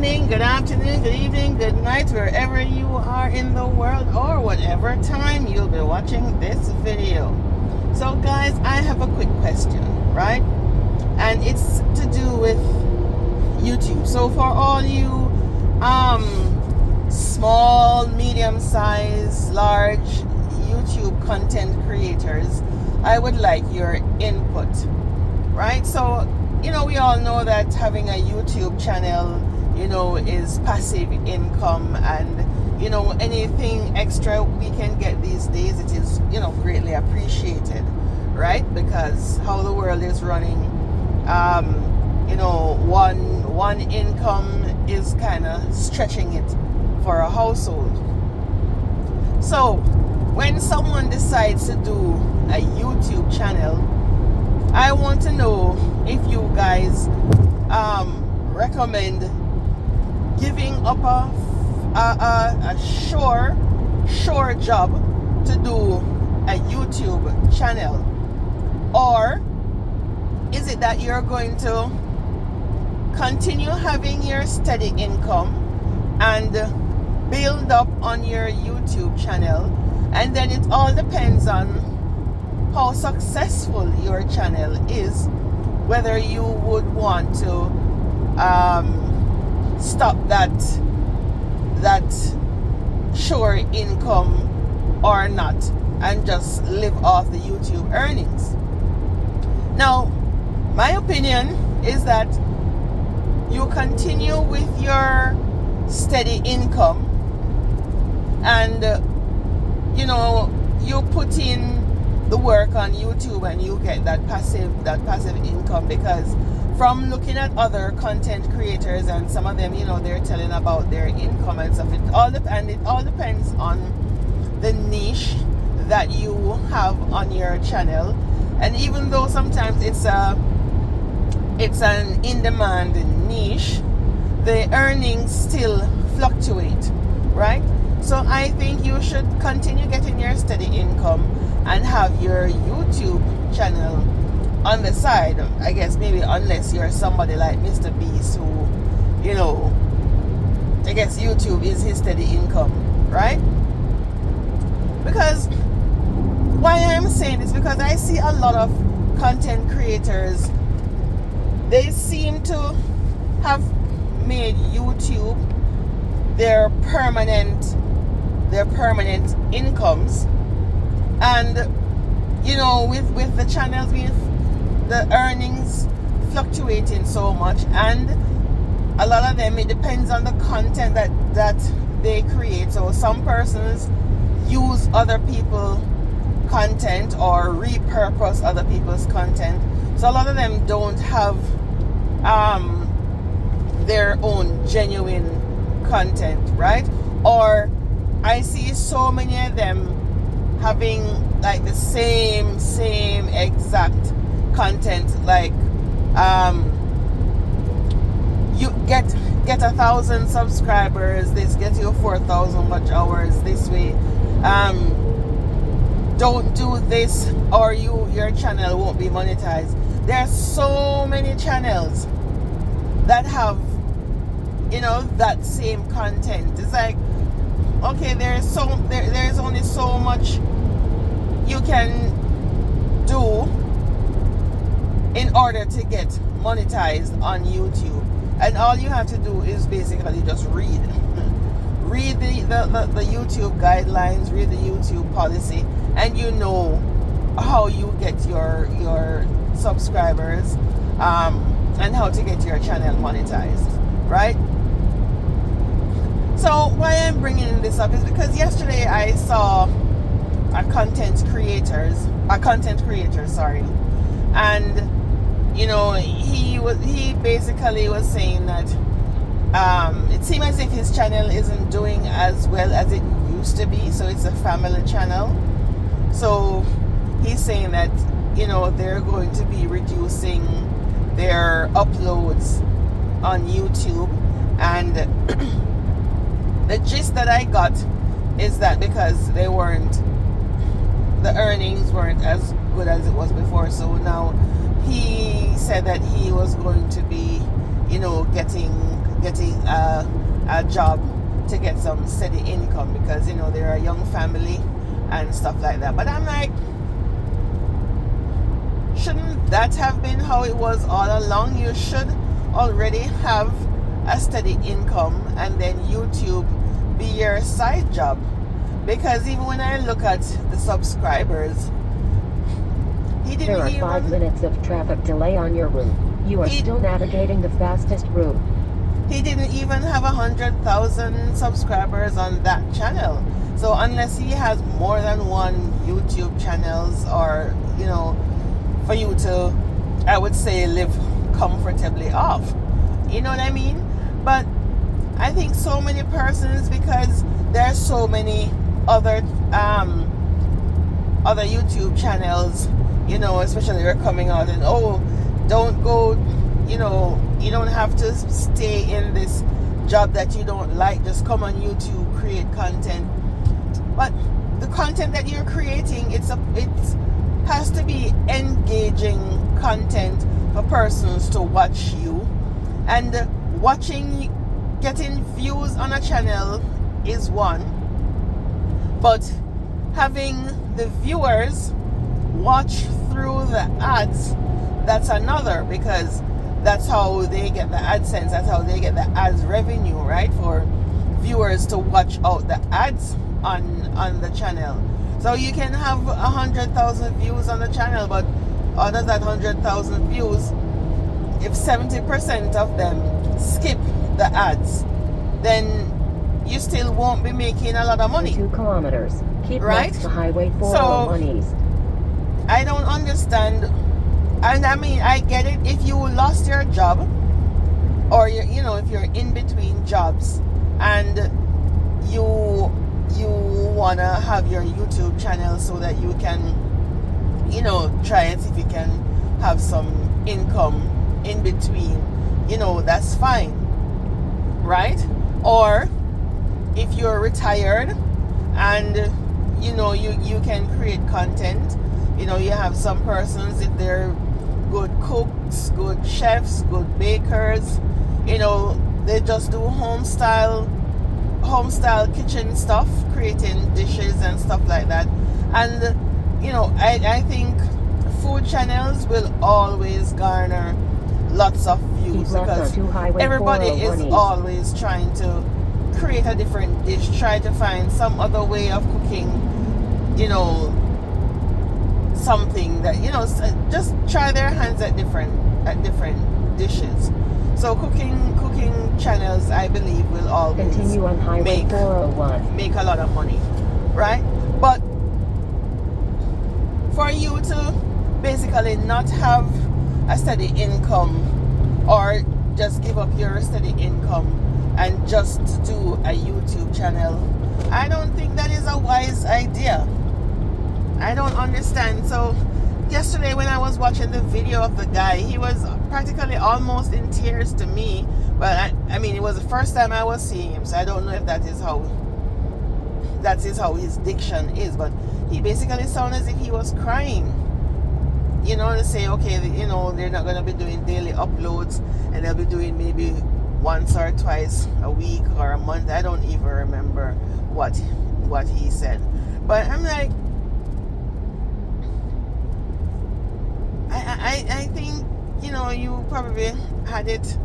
morning, good afternoon, good evening, good night, wherever you are in the world or whatever time you'll be watching this video. So guys, I have a quick question, right? And it's to do with YouTube. So for all you small, medium-sized, large YouTube content creators, I would like your input, right? So we all know that having a YouTube channel, is passive income, and, anything extra we can get these days, it is, greatly appreciated, right? Because how the world is running, one income is kind of stretching it for a household. So when someone decides to do a YouTube channel, I want to know if you guys recommend giving up a sure job to do a YouTube channel, or is it that you're going to continue having your steady income and build up on your YouTube channel, and then it all depends on how successful your channel is, whether you would want to stop that sure income or not, and just live off the YouTube earnings. Now, my opinion is that you continue with your steady income, and you put in the work on YouTube and you get that passive income. Because from looking at other content creators, and some of them, they're telling about their income and stuff, it all depends on the niche that you have on your channel. And even though sometimes it's an in-demand niche, the earnings still fluctuate, right? So I think you should continue getting your steady income and have your YouTube channel on the side. I guess maybe unless you're somebody like Mr. Beast, who, I guess YouTube is his steady income, right? Because why I'm saying this, because I see a lot of content creators, they seem to have made YouTube their permanent incomes, and with the channels being the earnings fluctuating so much, and a lot of them, it depends on the content that they create. So some persons use other people's content or repurpose other people's content, so a lot of them don't have their own genuine content, right? Or I see so many of them having like the same exact content, like you get 1,000 subscribers, this gets you 4,000 watch hours this way, don't do this or your channel won't be monetized. There are so many channels that have that same content. It's like, okay, there's only so much you can do in order to get monetized on YouTube, and all you have to do is basically just read the YouTube guidelines, read the YouTube policy, and how you get your subscribers, and how to get your channel monetized, right? So why I'm bringing this up is because yesterday I saw a content creator, and he basically was saying that it seemed as if his channel isn't doing as well as it used to be. So it's a family channel. So he's saying that they're going to be reducing their uploads on YouTube, and the gist that I got is that because the earnings weren't as good as it was before, so now he said that he was going to be, getting getting a job to get some steady income, because they're a young family and stuff like that. But I'm like, shouldn't that have been how it was all along? You should already have a steady income, and then YouTube be your side job. Because even when I look at the subscribers, there are 5 minutes of traffic delay on your route. You are still navigating the fastest route. He didn't even have 100,000 subscribers on that channel. So unless he has more than one YouTube channels, or for you to, I would say, live comfortably off. You know what I mean? But I think so many persons, because there are so many other YouTube channels, especially they're coming out and, don't go, you don't have to stay in this job that you don't like. Just come on YouTube, create content. But the content that you're creating, it has to be engaging content for persons to watch you. And getting views on a channel is one, but having the viewers watch through the ads, that's another, because that's how they get the AdSense, that's how they get the ads revenue, right? For viewers to watch out the ads on the channel. So you can have 100,000 views on the channel, but out of that 100,000 views, if 70% of them skip the ads, then you still won't be making a lot of money. 2 kilometers. Keep right? Next to Highway 401 East. I don't understand. And I mean, I get it. If you lost your job, or if you're in between jobs, and you wanna have your YouTube channel so that you can, try and see if you can have some income in between, that's fine, right? Or if you're retired and you can create content, you have some persons, if they're good cooks, good chefs, good bakers, they just do home style kitchen stuff, creating dishes and stuff like that. And I think food channels will always garner lots of views, because everybody is always trying to create a different dish, try to find some other way of cooking, something that just try their hands at different dishes. So cooking channels, I believe, will always continue on Highway 401. Make a lot of money, right? But for you to basically not have a steady income, or just give up your steady income and just do a YouTube channel, I don't think that is a wise idea. I don't understand. So yesterday when I was watching the video of the guy, he was practically almost in tears to me. But I mean, it was the first time I was seeing him, so I don't know if that is how his diction is. But he basically sounded as if he was crying. To say, okay, they're not going to be doing daily uploads, and they'll be doing maybe once or twice a week or a month. I don't even remember what he said. But I'm like, I think, you probably had it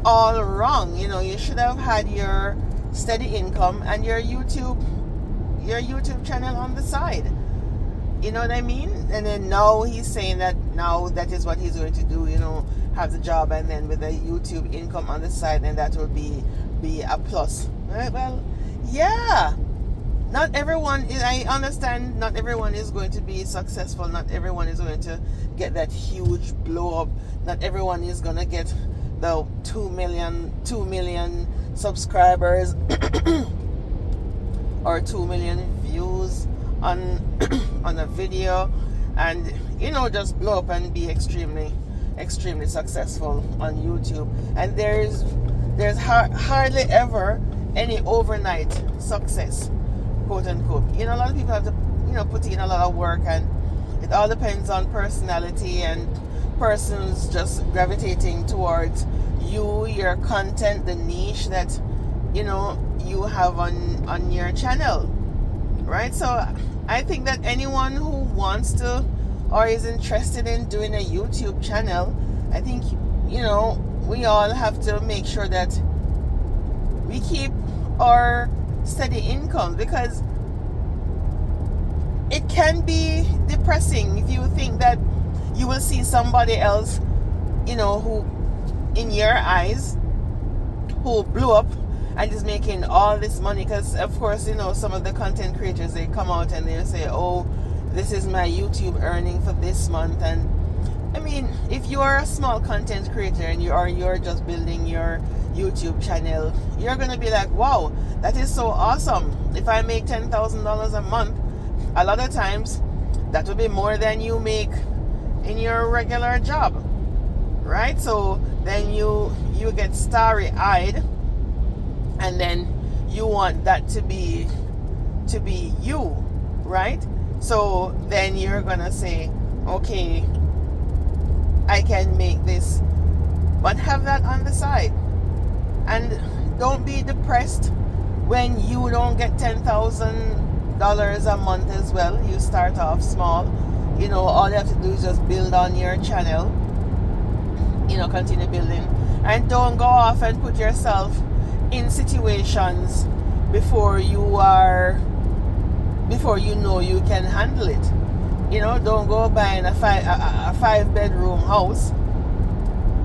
all wrong. You should have had your steady income and your YouTube channel on the side. You know what I mean? And then now he's saying that now that is what he's going to do, have the job, and then with the YouTube income on the side, and that will be a plus. Well, yeah. Not everyone is, I understand, not everyone is going to be successful. Not everyone is going to get that huge blow up. Not everyone is going to get the 2 million subscribers or 2 million views on a video, and just blow up and be extremely successful on YouTube. And there's hardly ever any overnight success, quote unquote. A lot of people have to put in a lot of work, and it all depends on personality and persons just gravitating towards you, your content, the niche that you know you have on your channel, right? So I think that anyone who wants to or is interested in doing a YouTube channel, I think, you know, we all have to make sure that we keep our steady income, because it can be depressing if you think that you will see somebody else, you know, who in your eyes who blew up and is making all this money. Because of course, you know, some of the content creators, they come out and they say, oh, this is my YouTube earning for this month. And I mean, if you are a small content creator and you're just building your YouTube channel, you're gonna be like, wow, that is so awesome. If I make $10,000 a month, a lot of times that would be more than you make in your regular job, right? So then you get starry-eyed, and then you want that to be you, right? So then you're gonna say, okay, I can make this, but have that on the side. And don't be depressed when you don't get $10,000 a month as well. You start off small. You know, all you have to do is just build on your channel. You know, continue building. And don't go off and put yourself in situations before you know you can handle it. You know, don't go buying a 5-bedroom house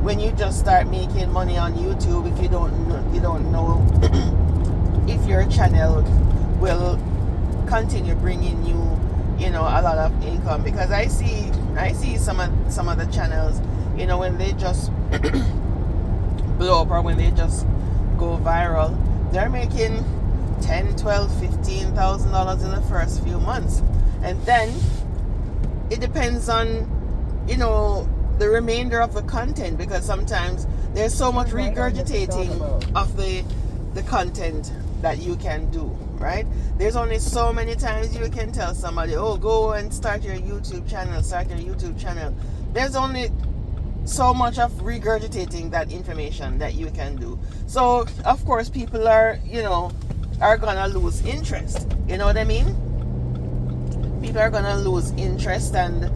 when you just start making money on YouTube if you don't know if your channel will continue bringing you know, a lot of income. Because I see some of the channels, you know, when they just blow up or when they just go viral, they're making $10,000, $12,000, $15,000 in the first few months. And then it depends on, you know, the remainder of the content, because sometimes there's so much regurgitating of the content that you can do, right? There's only so many times you can tell somebody, oh, go and start your YouTube channel. There's only so much of regurgitating that information that you can do. So of course people are gonna lose interest. You know what I mean? People are gonna lose interest, and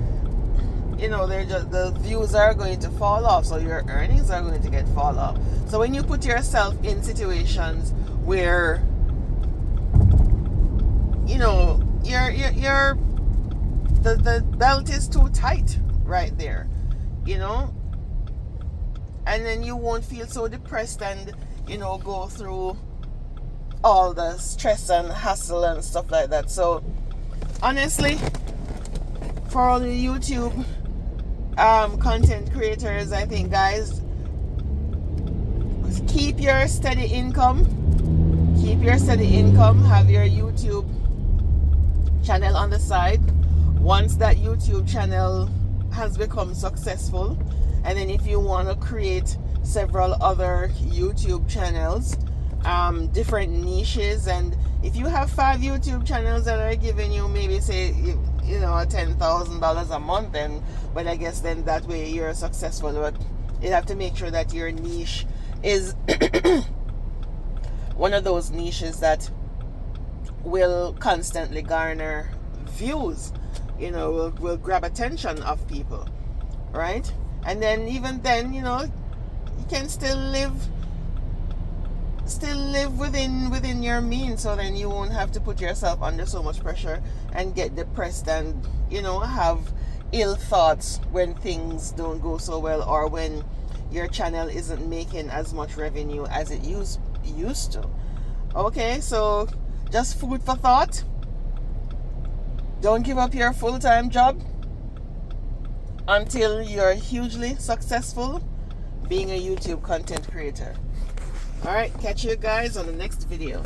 you know, the views are going to fall off, so your earnings are going to get fall off. So when you put yourself in situations where, you know, the belt is too tight right there, you know, and then you won't feel so depressed and, you know, go through all the stress and hassle and stuff like that. So honestly, for all the YouTube content creators, I think, guys, keep your steady income. Have your YouTube channel on the side. Once that YouTube channel has become successful, and then if you want to create several other YouTube channels, different niches, and if you have 5 YouTube channels that are giving you maybe say, you know, $10,000 a month, then, but I guess then that way you're successful. But you have to make sure that your niche is one of those niches that will constantly garner views, you know, will grab attention of people, right? And then even then, you know, you can still live within your means, so then you won't have to put yourself under so much pressure and get depressed and, you know, have ill thoughts when things don't go so well, or when your channel isn't making as much revenue as it used to. Okay, so just food for thought. Don't give up your full-time job until you're hugely successful being a YouTube content creator. All right, catch you guys on the next video.